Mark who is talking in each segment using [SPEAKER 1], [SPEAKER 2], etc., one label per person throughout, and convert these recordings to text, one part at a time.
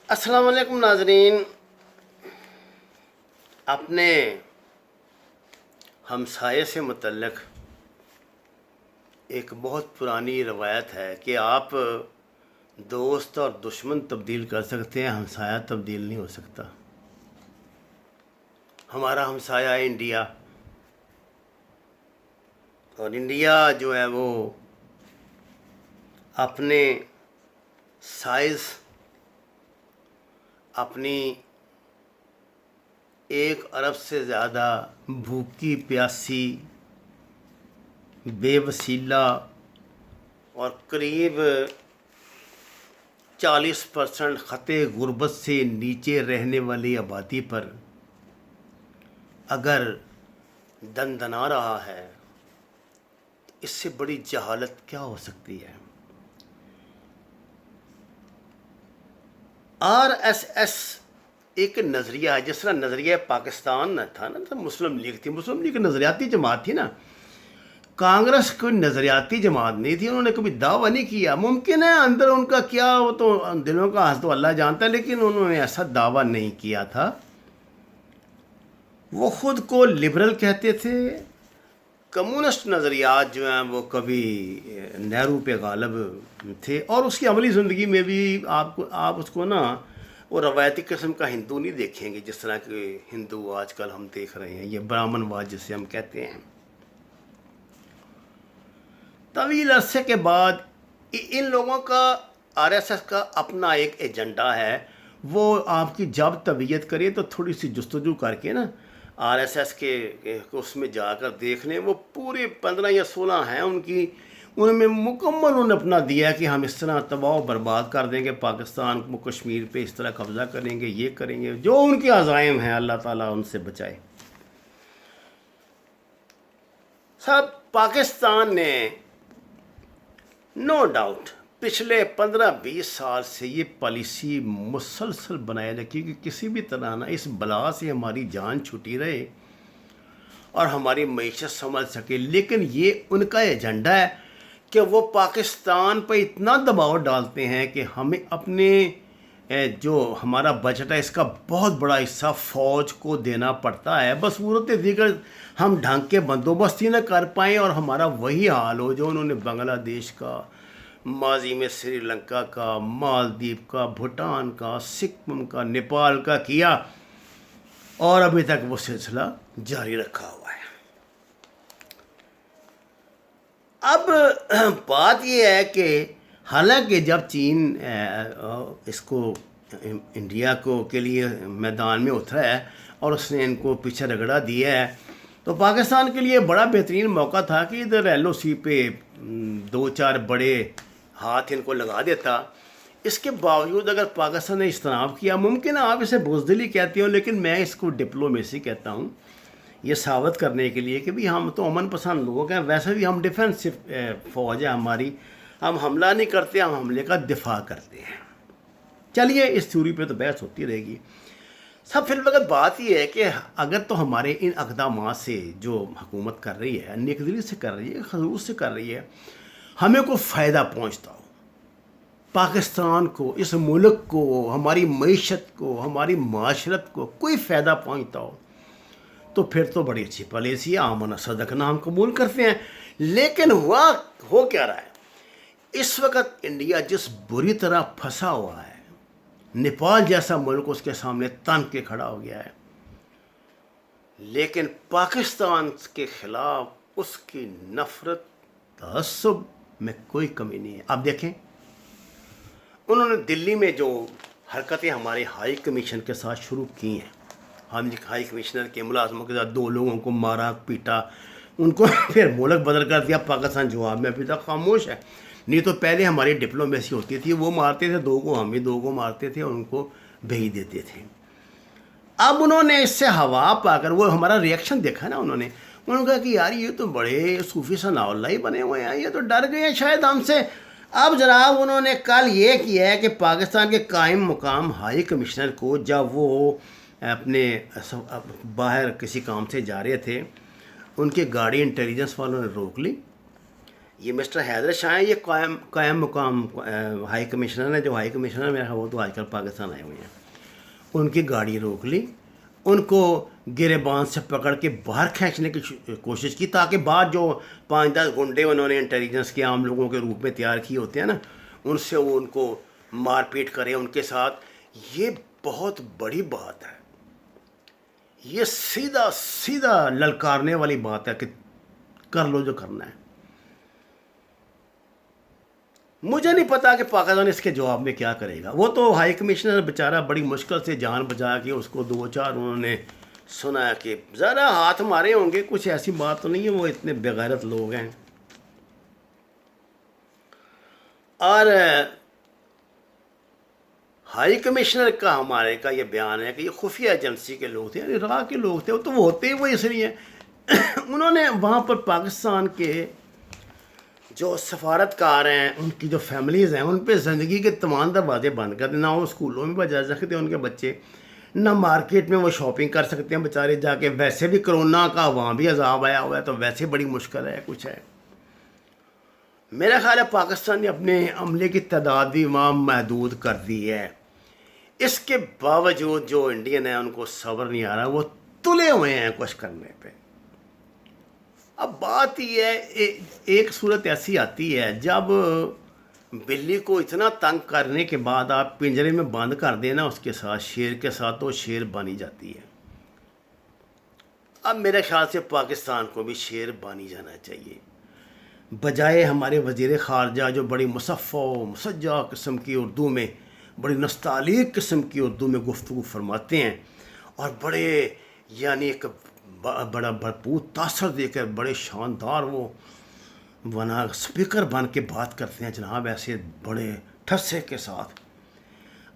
[SPEAKER 1] السلام علیکم ناظرین. اپنے ہمسائے سے متعلق ایک بہت پرانی روایت ہے کہ آپ دوست اور دشمن تبدیل کر سکتے ہیں، ہمسایہ تبدیل نہیں ہو سکتا. ہمارا ہمسایہ ہے انڈیا، اور انڈیا جو ہے وہ اپنے سائز، اپنی 1 ارب سے زیادہ بھوکی پیاسی بے وسیلہ اور قریب 40% خطے غربت سے نیچے رہنے والی آبادی پر اگر دندنا رہا ہے، اس سے بڑی جہالت کیا ہو سکتی ہے؟ RSS ایک نظریہ ہے، جس طرح نظریہ پاکستان تھا نا، تو مسلم لیگ تھی. مسلم لیگ نظریاتی جماعت تھی نا. کانگریس کوئی نظریاتی جماعت نہیں تھی. انہوں نے کبھی دعویٰ نہیں کیا. ممکن ہے اندر ان کا کیا، وہ تو دلوں کا حال تو اللہ جانتا ہے، لیکن انہوں نے ایسا دعویٰ نہیں کیا تھا. وہ خود کو لبرل کہتے تھے. کمیونسٹ نظریات جو ہیں وہ کبھی نہرو پہ غالب تھے، اور اس کی عملی زندگی میں بھی آپ اس کو نا وہ روایتی قسم کا ہندو نہیں دیکھیں گے، جس طرح کہ ہندو آج کل ہم دیکھ رہے ہیں، یہ برہمن واد جسے ہم کہتے ہیں. طویل عرصے کے بعد ان لوگوں کا RSS کا اپنا ایک ایجنڈا ہے. وہ آپ کی جب طبیعت کرے تو تھوڑی سی جستجو کر کے نا RSS کے اس میں جا کر دیکھ لیں. وہ پورے 15 یا 16 ہیں ان میں مکمل انہوں نے اپنا دیا کہ ہم اس طرح تباہ و برباد کر دیں گے پاکستان کو، کشمیر پہ اس طرح قبضہ کریں گے، یہ کریں گے. جو ان کے عزائم ہیں اللہ تعالیٰ ان سے بچائے. صاحب، پاکستان نے نو ڈاؤٹ پچھلے 15-20 سال سے یہ پالیسی مسلسل بنائے رکھی کہ کسی بھی طرح نہ اس بلا سے ہماری جان چھٹی رہے اور ہماری معیشت سنبھل سکے. لیکن یہ ان کا ایجنڈا ہے کہ وہ پاکستان پہ اتنا دباؤ ڈالتے ہیں کہ ہمیں اپنے جو ہمارا بجٹ ہے اس کا بہت بڑا حصہ فوج کو دینا پڑتا ہے. بس صورت دیگر ہم ڈھنگ کے بندوبست ہی نہ کر پائیں اور ہمارا وہی حال ہو جو انہوں نے بنگلہ دیش کا، ماضی میں سری لنکا کا، مالدیپ کا، بھوٹان کا، سکم کا، نیپال کا کیا، اور ابھی تک وہ سلسلہ جاری رکھا ہوا ہے. اب بات یہ ہے کہ حالانکہ جب چین اس کو انڈیا کو کے لیے میدان میں اترا ہے اور اس نے ان کو پیچھے رگڑا دیا ہے، تو پاکستان کے لیے بڑا بہترین موقع تھا کہ ادھر LOC پہ 2-4 بڑے ہاتھ ان کو لگا دیتا. اس کے باوجود اگر پاکستان نے اجتناب کیا، ممکن ہے آپ اسے بزدلی کہتے ہو، لیکن میں اس کو ڈپلومیسی کہتا ہوں، یہ ثابت کرنے کے لیے کہ بھی ہم تو امن پسند لوگ ہیں. ویسے بھی ہم ڈیفینسو فوج ہے ہماری، ہم حملہ نہیں کرتے، ہم حملے کا دفاع کرتے ہیں. چلیے اس تھیوری پہ تو بحث ہوتی رہے گی. سب پھر وقت بات یہ ہے کہ اگر تو ہمارے ان اقدامات سے جو حکومت کر رہی ہے، نیک دلی سے کر رہی ہے، خلوص سے کر رہی ہے، ہمیں کوئی فائدہ پہنچتا ہو، پاکستان کو، اس ملک کو، ہماری معیشت کو، ہماری معاشرت کو کوئی فائدہ پہنچتا ہو، تو پھر تو بڑی اچھی پالیسی ہے، آمنا صدقنا ہم قبول کرتے ہیں. لیکن ہو کیا رہا ہے اس وقت؟ انڈیا جس بری طرح پھنسا ہوا ہے، نیپال جیسا ملک اس کے سامنے تن کے کھڑا ہو گیا ہے، لیکن پاکستان کے خلاف اس کی نفرت، تعصب میں کوئی کمی نہیں ہے. آپ دیکھیں انہوں نے دلی میں جو حرکتیں ہمارے ہائی کمیشن کے ساتھ شروع کی ہیں، ہم ہائی کمشنر کے ملازموں کے ساتھ 2 لوگوں کو مارا پیٹا، ان کو پھر ملک بدل کر دیا. پاکستان جواب میں ابھی تک خاموش ہے. نہیں تو پہلے ہماری ڈپلومیسی ہوتی تھی، وہ مارتے تھے 2 کو، ہم بھی 2 کو مارتے تھے اور ان کو بھیج دیتے تھے. اب انہوں نے اس سے ہوا پا کر وہ ہمارا ریئیکشن دیکھا نا، انہوں نے کہا کہ یار یہ تو بڑے صوفی ثناء اللہ ہی بنے ہوئے ہیں، یہ تو ڈر گئے ہیں شاید ہم سے. اب جناب انہوں نے کل یہ کیا ہے کہ پاکستان کے قائم مقام ہائی کمشنر کو جب وہ اپنے باہر کسی کام سے جا رہے تھے، ان کی گاڑی انٹیلیجنس والوں نے روک لی. یہ مسٹر حیدر شاہ ہیں، یہ قائم مقام ہائی کمشنر ہیں، جو ہائی کمشنر میرا وہ تو آج کل پاکستان آئے ہوئے ہیں. ان کی گاڑی روک لی، ان کو گریبان سے پکڑ کے باہر کھینچنے کی کوشش کی، تاکہ بعد جو 5-10 گنڈے انہوں نے انٹیلیجنس کے عام لوگوں کے روپ میں تیار کیے ہوتے ہیں نا، ان سے وہ ان کو مار پیٹ کرے ان کے ساتھ. یہ بہت بڑی بات ہے، یہ سیدھا سیدھا للکارنے والی بات ہے کہ کر لو جو کرنا ہے. مجھے نہیں پتا کہ پاکستان اس کے جواب میں کیا کرے گا. وہ تو ہائی کمشنر بیچارہ بڑی مشکل سے جان بچا کے اس کو 2-4 انہوں نے سنا کہ ذرا ہاتھ مارے ہوں گے، کچھ ایسی بات تو نہیں ہے، وہ اتنے بغیرت لوگ ہیں. اور ہائی کمشنر کا ہمارے کا یہ بیان ہے کہ یہ خفیہ ایجنسی کے لوگ تھے، یعنی راہ کے لوگ تھے، تو وہ ہوتے ہی وہ اس لیے انہوں نے وہاں پر پاکستان کے جو سفارتکار ہیں، ان کی جو فیملیز ہیں، ان پہ زندگی کے تمام دروازے بند کر دیں. نہ وہ اسکولوں میں بجا سکتے ان کے بچے، نہ مارکیٹ میں وہ شاپنگ کر سکتے ہیں بیچارے جا کے. ویسے بھی کرونا کا وہاں بھی عذاب آیا ہوا ہے، تو ویسے بڑی مشکل ہے کچھ ہے. میرا خیال ہے پاکستان نے اپنے عملے کی تعداد بھی وہاں محدود کر دی ہے. اس کے باوجود جو انڈین ہیں ان کو صبر نہیں آ رہا، وہ تلے ہوئے ہیں کچھ کرنے پہ. اب بات یہ ہے، ایک صورت ایسی آتی ہے جب بلی کو اتنا تنگ کرنے کے بعد آپ پنجرے میں بند کر دینا اس کے ساتھ، شیر کے ساتھ، تو شیر بانی جاتی ہے. اب میرے خیال سے پاکستان کو بھی شیر بانی جانا چاہیے، بجائے ہمارے وزیر خارجہ جو بڑی مصفہ و مسجع قسم کی اردو میں، بڑی نستعلیق قسم کی اردو میں گفتگو فرماتے ہیں، اور بڑے یعنی ایک بڑا بھرپور تاثر دے کر بڑے شاندار وہ بنا اسپیکر بن کے بات کرتے ہیں جناب، ایسے بڑے ٹھسے کے ساتھ.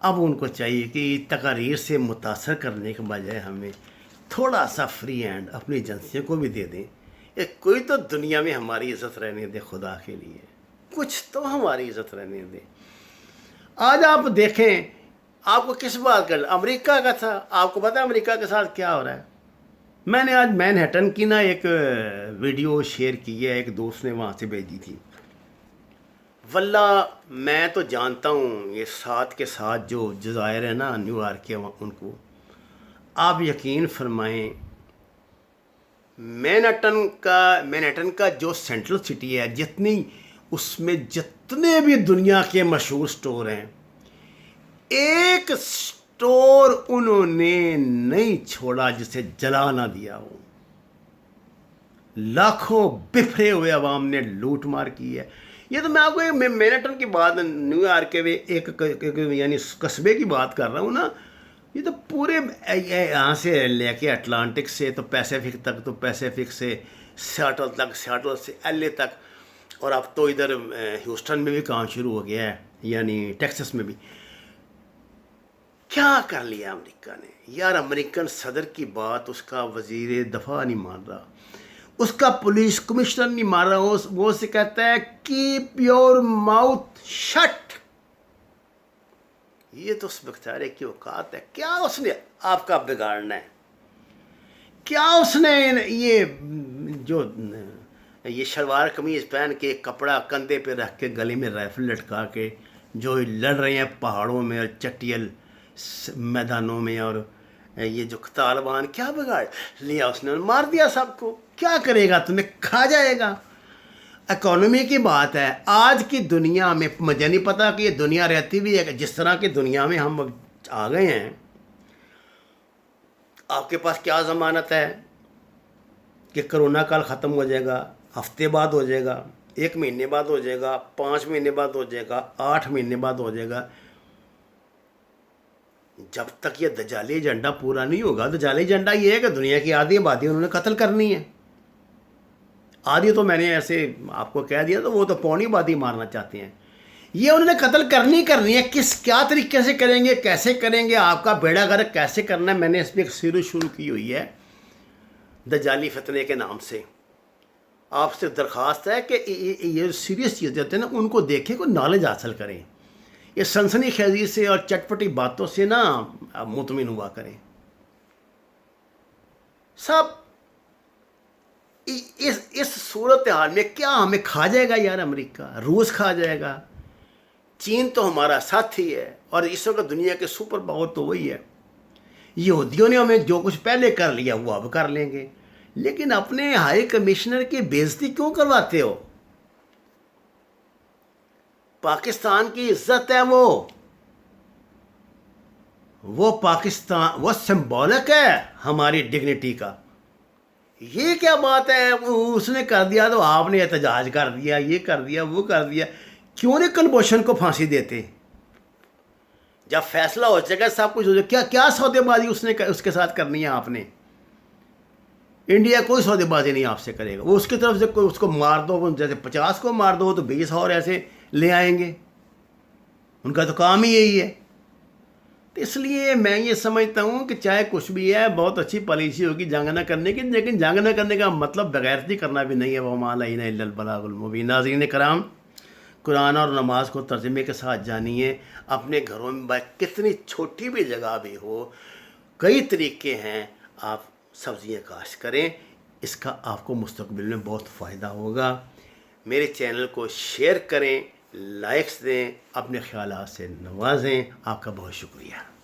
[SPEAKER 1] اب ان کو چاہیے کہ تقاریر سے متاثر کرنے کے بجائے ہمیں تھوڑا سا فری ہینڈ اپنی ایجنسیوں کو بھی دے دیں. کوئی تو دنیا میں ہماری عزت رہنے دے، خدا کے لیے کچھ تو ہماری عزت رہنے دے. آج آپ دیکھیں، آپ کو کس بات کا امریکہ کا تھا، آپ کو پتہ ہے امریکہ کے ساتھ کیا ہو رہا ہے. میں نے آج مین ہیٹن کی ایک ویڈیو شیئر کی ہے، ایک دوست نے وہاں سے بھیجی تھی. واللہ میں تو جانتا ہوں یہ ساتھ کے ساتھ جو جزائر ہیں نا نیو یارک کے، ان کو آپ یقین فرمائیں، مین ہیٹن کا جو سینٹرل سٹی ہے، جتنی اس میں جتنے بھی دنیا کے مشہور سٹور ہیں، ایک سٹور انہوں نے نہیں چھوڑا جسے جلا نہ دیا ہو. لاکھوں بفرے ہوئے عوام نے لوٹ مار کی ہے. یہ تو میں آپ کو مین ہیٹن کی بات، نیو یارک کے ایک یعنی قصبے کی بات کر رہا ہوں نا. یہ تو پورے یہاں سے لے کے اٹلانٹک سے تو پیسیفک تک، تو پیسیفک سے سیاٹل تک، سیاٹل سے ایل اے تک، اور اب تو ادھر ہیوسٹن میں بھی کام شروع ہو گیا ہے، یعنی ٹیکسس میں بھی. کیا کر لیا امریکہ نے یار؟ امریکن صدر کی بات اس کا وزیر دفاع نہیں مان رہا، اس کا پولیس کمشنر نہیں مان رہا. وہ اسے کہتا ہے کیپ یور ماؤتھ شٹ. یہ تو اس بختارے کی اوقات ہے. کیا اس نے آپ کا بگاڑنا ہے؟ کیا اس نے یہ شلوار قمیض پہن کے کپڑا کندھے پہ رکھ کے گلے میں رائفل لٹکا کے جو لڑ رہے ہیں پہاڑوں میں اور چٹیل میدانوں میں، اور یہ جو طالبان، کیا بگاڑ لیا اس نے؟ مار دیا سب کو. کیا کرے گا؟ تمہیں کھا جائے گا. اکانومی کی بات ہے. آج کی دنیا میں مجھے نہیں پتا کہ یہ دنیا رہتی بھی ہے کہ جس طرح کی دنیا میں ہم آ گئے ہیں. آپ کے پاس کیا ضمانت ہے کہ کرونا کال ختم ہو جائے گا، ہفتے بعد ہو جائے گا، 1 مہینے بعد ہو جائے گا، 5 مہینے بعد ہو جائے گا، 8 مہینے بعد ہو جائے گا؟ جب تک یہ دجالی ایجنڈا پورا نہیں ہوگا. دجالی ایجنڈا یہ ہے کہ دنیا کی آدھی آبادی انہوں نے قتل کرنی ہے. آدھی تو میں نے ایسے آپ کو کہہ دیا، تو وہ تو پونی آبادی مارنا چاہتے ہیں. یہ انہوں نے قتل کرنی ہے. کیا طریقے سے کریں گے، کیسے کریں گے، آپ کا بیڑا غرق کیسے کرنا ہے. میں نے اس پہ ایک سیریز شروع کی ہوئی ہے دجالی فتنے کے نام سے. آپ سے درخواست ہے کہ یہ سیریس چیزیں ہوتے ہیں نا، ان کو دیکھیں، کوئی نالج حاصل کریں. یہ سنسنی خیزی سے اور چٹپٹی باتوں سے نا مطمئن ہوا کریں. سب اس صورتحال میں کیا ہمیں کھا جائے گا یار؟ امریکہ، روس کھا جائے گا؟ چین تو ہمارا ساتھی ہے، اور اس وقت دنیا کے سپر پاور تو وہی ہے۔ یہودیوں نے ہمیں جو کچھ پہلے کر لیا وہ اب کر لیں گے، لیکن اپنے ہائی کمشنر کی بےزتی کیوں کرواتے ہو؟ پاکستان کی عزت ہے وہ پاکستان، وہ سمبولک ہے ہماری ڈگنیٹی کا۔ یہ کیا بات ہے؟ اس نے کر دیا تو آپ نے احتجاج کر دیا، یہ کر دیا، وہ کر دیا۔ کیوں نہیں کلبھوشن کو پھانسی دیتے؟ جب فیصلہ ہو جائے گا، سب کچھ ہو جائے گا، کیا سودے بازی اس کے ساتھ کرنی ہے آپ نے؟ انڈیا کوئی سودے بازی نہیں آپ سے کرے گا۔ وہ اس کی طرف سے کوئی اس کو مار دو، جیسے 50 کو مار دو تو 20 اور ایسے لے آئیں گے، ان کا تو کام ہی یہی ہے۔ تو اس لیے میں یہ سمجھتا ہوں کہ چاہے کچھ بھی ہے، بہت اچھی پالیسی ہوگی جنگ نہ کرنے کی، لیکن جنگ نہ کرنے کا مطلب بغیرتی کرنا بھی نہیں ہے۔ وَمَا عَلَيْنَا إِلَّا الْبَلَاغُ الْمُبِينُ۔ ناظرین کرام، قرآن اور نماز کو ترجمے کے ساتھ جانیے۔ اپنے گھروں میں کتنی چھوٹی بھی جگہ بھی ہو، کئی طریقے ہیں، آپ سبزیاں کاشت کریں، اس کا آپ کو مستقبل میں بہت فائدہ ہوگا۔ میرے چینل کو شیئر کریں، لائکس دیں، اپنے خیالات سے نوازیں۔ آپ کا بہت شکریہ۔